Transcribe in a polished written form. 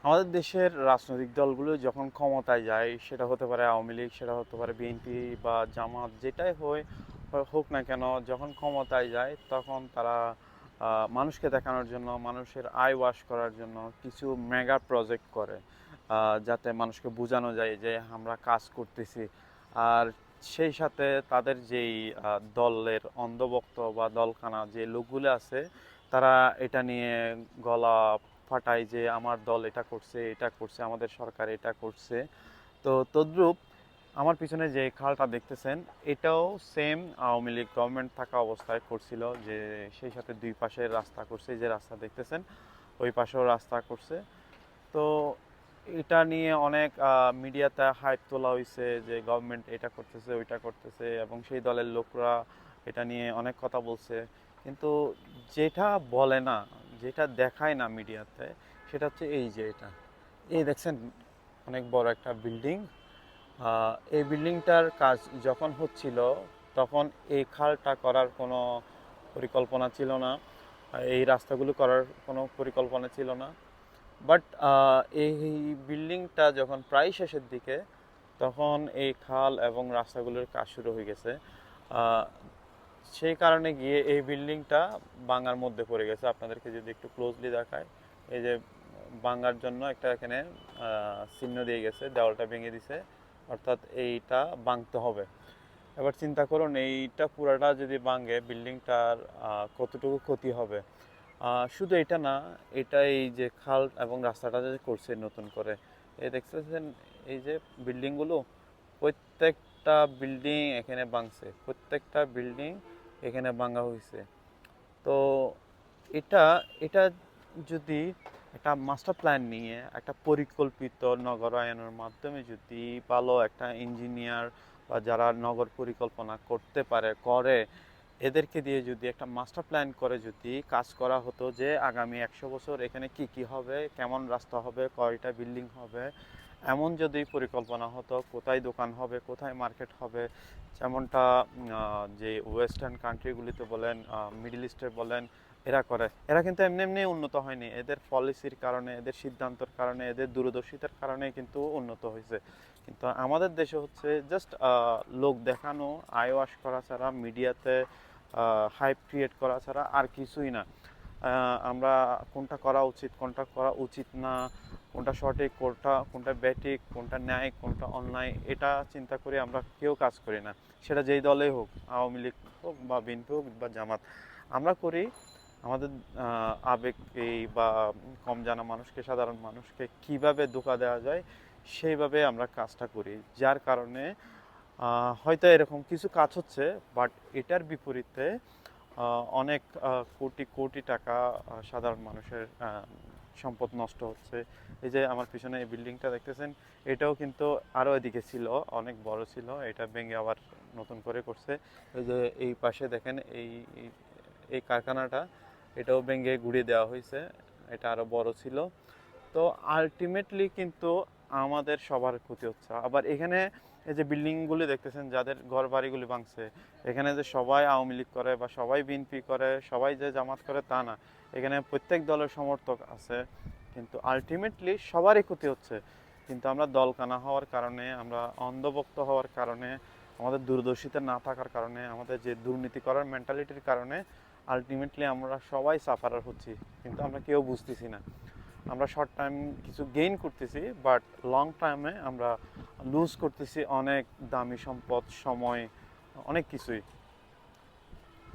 আমাদের দেশের রাজনৈতিক দলগুলো যখন ক্ষমতায় যায়, সেটা হতে পারে আওয়ামী লীগ, সেটা হতে পারে বিএনপি বা জামাত, যেটাই হোক না কেন, যখন ক্ষমতায় যায় তখন তারা মানুষকে দেখানোর জন্য, মানুষের আই ওয়াশ করার জন্য কিছু মেগা প্রজেক্ট করে, যাতে মানুষকে বোঝানো যায় যে আমরা কাজ করতেছি। আর সেই সাথে তাদের যেই দলের অন্ধভক্ত বা দলখানা যে লোকগুলো আছে, তারা এটা নিয়ে গলা ফাটায় যে আমার দল এটা করছে, এটা করছে, আমাদের সরকার এটা করছে। তো তদ্রূপ আমার পিছনে যে খালটা দেখতেছেন, এটাও সেম আওয়ামী লীগ গভর্নমেন্ট থাকা অবস্থায় করছিল, যে সেই সাথে দুই পাশে রাস্তা করছে, এই যে রাস্তা দেখতেছেন ওই পাশেও রাস্তা করছে। তো এটা নিয়ে অনেক মিডিয়াতে হাইপ তোলা হয়েছে যে গভর্নমেন্ট এটা করতেছে, ওইটা করতেছে, এবং সেই দলের লোকরা এটা নিয়ে অনেক কথা বলছে। কিন্তু যেটা বলে না, যেটা দেখায় না মিডিয়াতে, সেটা হচ্ছে এই যে এটা, এই দেখছেন অনেক বড় একটা বিল্ডিং। এই বিল্ডিংটার কাজ যখন হচ্ছিল, তখন এই খালটা করার কোনো পরিকল্পনা ছিল না, এই রাস্তাগুলো করার কোনো পরিকল্পনা ছিল না। বাট এই বিল্ডিংটা যখন প্রায় শেষের দিকে, তখন এই খাল এবং রাস্তাগুলোর কাজ শুরু হয়ে গেছে। আহ, সেই কারণে গিয়ে এই বিল্ডিংটা ভাঙার মধ্যে পড়ে গেছে। আপনাদেরকে যদি একটু ক্লোজলি দেখায়, এই যে ভাঙার জন্য একটা এখানে চিহ্ন দিয়ে গেছে, দেওয়ালটা ভেঙে দিছে, অর্থাৎ এইটা ভাঙতে হবে। এবার চিন্তা করুন, এইটা পুরাটা যদি ভাঙে, বিল্ডিংটার কতটুকু ক্ষতি হবে। শুধু এটা না, এটা এই যে খাল এবং রাস্তাটা যে করছে নতুন করে, এই দেখতেছেন এই যে বিল্ডিংগুলো, প্রত্যেকটা বিল্ডিং এখানে ভাঙছে, প্রত্যেকটা বিল্ডিং এখানে ভাঙা হয়েছে। তো এটা এটা যদি একটা মাস্টার প্ল্যান নিয়ে, একটা পরিকল্পিত নগরায়নের মাধ্যমে যদি ভালো একটা ইঞ্জিনিয়ার বা যারা নগর পরিকল্পনা করতে পারে করে, এদেরকে দিয়ে যদি একটা মাস্টার প্ল্যান করে যদি কাজ করা হতো, যে আগামী 100 বছর এখানে কি কি হবে, কেমন রাস্তা হবে, কয়টা বিল্ডিং হবে, এমন যদি পরিকল্পনা হতো, কোথায় দোকান হবে, কোথায় মার্কেট হবে, যেমনটা যে ওয়েস্টার্ন কান্ট্রিগুলিতে বলেন, মিডল ইস্টে বলেন, এরা করে। এরা কিন্তু এমনি এমনি উন্নত হয়নি, এদের পলিসির কারণে, এদের সিদ্ধান্তর কারণে, এদের দূরদর্শিতার কারণে কিন্তু উন্নত হয়েছে। কিন্তু আমাদের দেশে হচ্ছে জাস্ট লোক দেখানো, আই ওয়াশ করা ছাড়া, মিডিয়াতে হাইপ ক্রিয়েট করা ছাড়া আর কিছুই না। আমরা কোনটা করা উচিত, কোনটা করা উচিত না, কোনটা সঠিক, কোনটা ব্যাঠিক, কোনটা ন্যায়, কোনটা অন্যায়, এটা চিন্তা করে আমরা কেউ কাজ করি না। সেটা যেই দলেই হোক, আওয়ামী লীগ হোক বা বিএনপি হোক বা জামাত, আমরা করি আমাদের আবেগকেই বা কম জানা মানুষকে, সাধারণ মানুষকে কিভাবে ধোঁকা দেওয়া যায়, সেইভাবে আমরা কাজটা করি। যার কারণে হয়তো এরকম কিছু কাজ হচ্ছে, বাট এটার বিপরীতে অনেক কোটি কোটি টাকা সাধারণ মানুষের সম্পদ নষ্ট হচ্ছে। এই যে আমার পিছনে এই বিল্ডিংটা দেখতেছেন, এটাও কিন্তু আরও এদিকে ছিল, অনেক বড় ছিল, এটা ভেঙে আবার নতুন করে করছে। এই যে এই পাশে দেখেন, এই এই কারখানাটা, এটাও ভেঙে গুঁড়িয়ে দেওয়া হয়েছে, এটা আরও বড় ছিল। তো আলটিমেটলি কিন্তু আমাদের সবার ক্ষতি হচ্ছে। আবার এখানে এই যে বিল্ডিংগুলি দেখতেছেন, যাদের ঘর বাড়িগুলি ভাঙছে, এখানে যে সবাই আওয়ামী লীগ করে বা সবাই বিএনপি করে, সবাই যে জামাত করে তা না, এখানে প্রত্যেক দলের সমর্থক আছে, কিন্তু আলটিমেটলি সবারই ক্ষতি হচ্ছে। কিন্তু আমরা দলকানা হওয়ার কারণে, আমরা অন্ধভক্ত হওয়ার কারণে, আমাদের দূরদর্শিতা না থাকার কারণে, আমাদের যে দুর্নীতি করার মেন্টালিটির কারণে আলটিমেটলি আমরা সবাই সাফারার হচ্ছি, কিন্তু আমরা কেউ বুঝতেছি না। আমরা শর্ট টাইম কিছু গেইন করতেছি, বাট লং টাইমে আমরা লুজ করতেছি অনেক দামি সম্পদ, সময়, অনেক কিছুই।